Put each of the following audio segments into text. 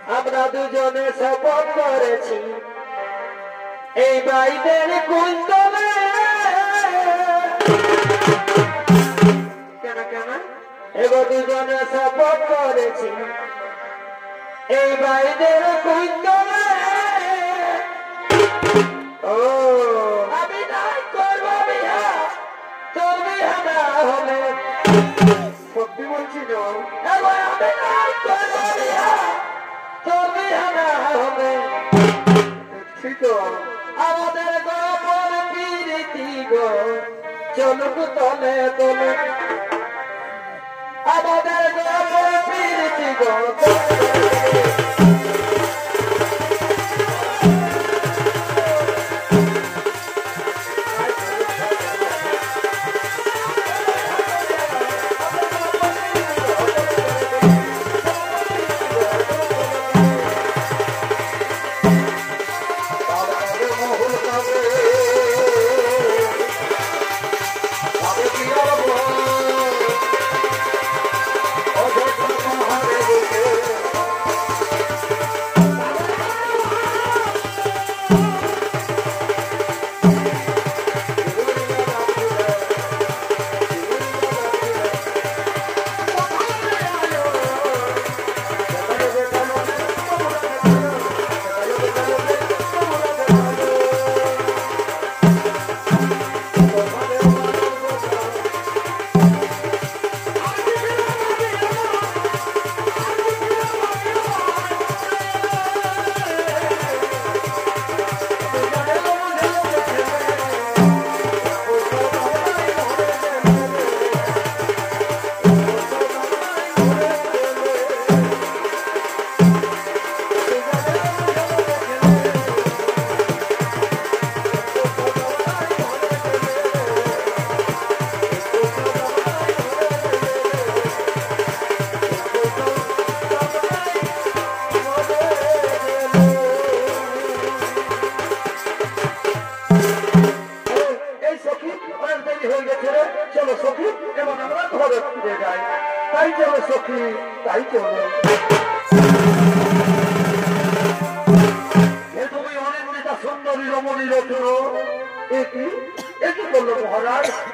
আমরা দুজনে শপথ করেছি এই বাইদের কুন্তলে কেন কেন এগো দুজনে শপথ করেছি এই বাইদের কুন্তলে ও আমি নাই করবো বিয়া তোর বিয়া না হলে সত্যি বলছি না এগো আমি নাই করবো বিয়া তোর বিয়া না হলে ঠিক আমাদের গোপন প্রীতি গো চলুক তলে তলে আমাদের গোপন প্রীতি গো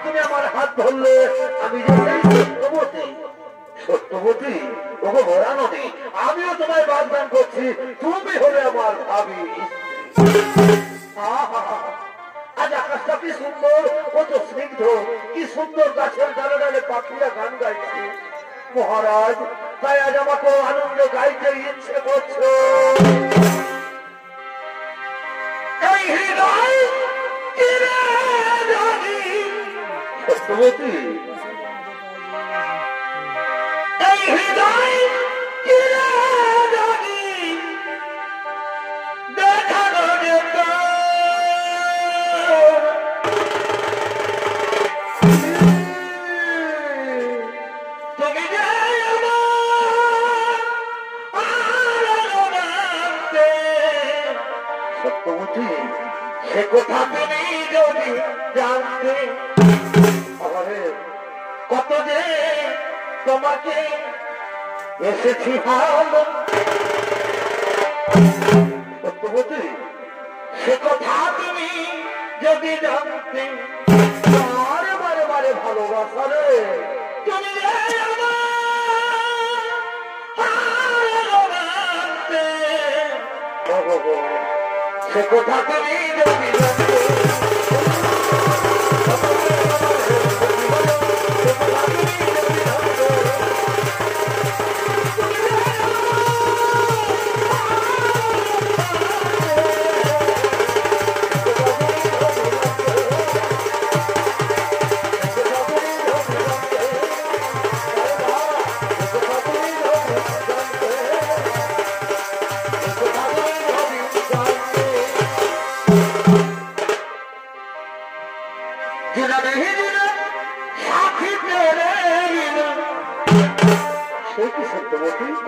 তুমি আমার হাত ধরলে আমি সত্যবতী ওকে ভরানো নেই আমিও তোমায় বাগদান করছি তুমি হলে আমার ভাবি আজ আকাশটা কি সুন্দর কত স্নিগ্ধ কি সুন্দর গাছের ডালে ডালে পাখিরা গান গাইছে মহারাজ তাই আজ আমাকে আনন্দ গাইতে ইচ্ছে করছো সত্যবতী এই হৃদয় দেখানো যেত তুমি যে সত্যবতী সে কথা তুমি যদি জানতে কত যে তোমাকে এসেছি ভালো সত্যবতী সে কথা তুমি যদি জানতে বারে বারে বারে ভালোবাসা রে তুমি সে কথা তুমি যদি জানতে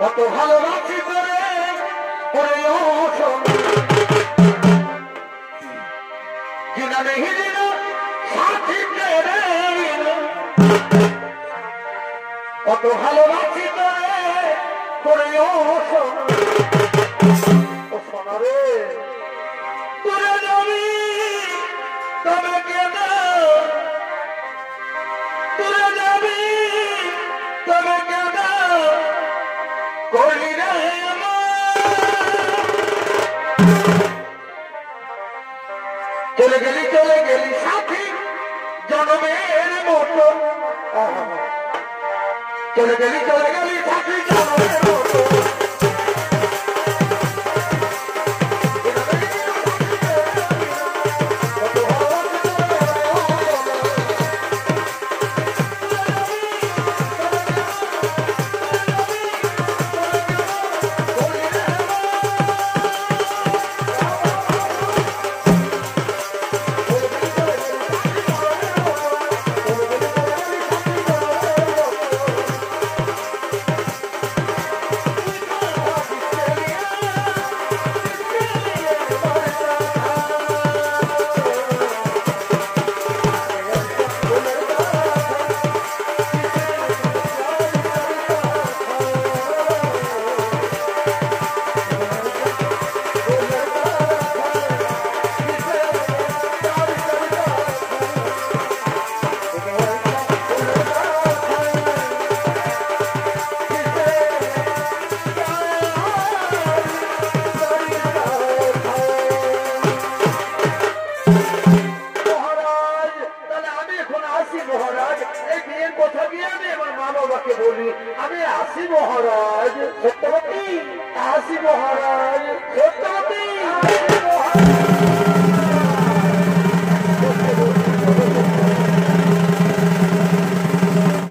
কত ভালোবাসি করে কত ভালোবাসি করে চলে গেলি থাকলি মহারাজ সত্যবতী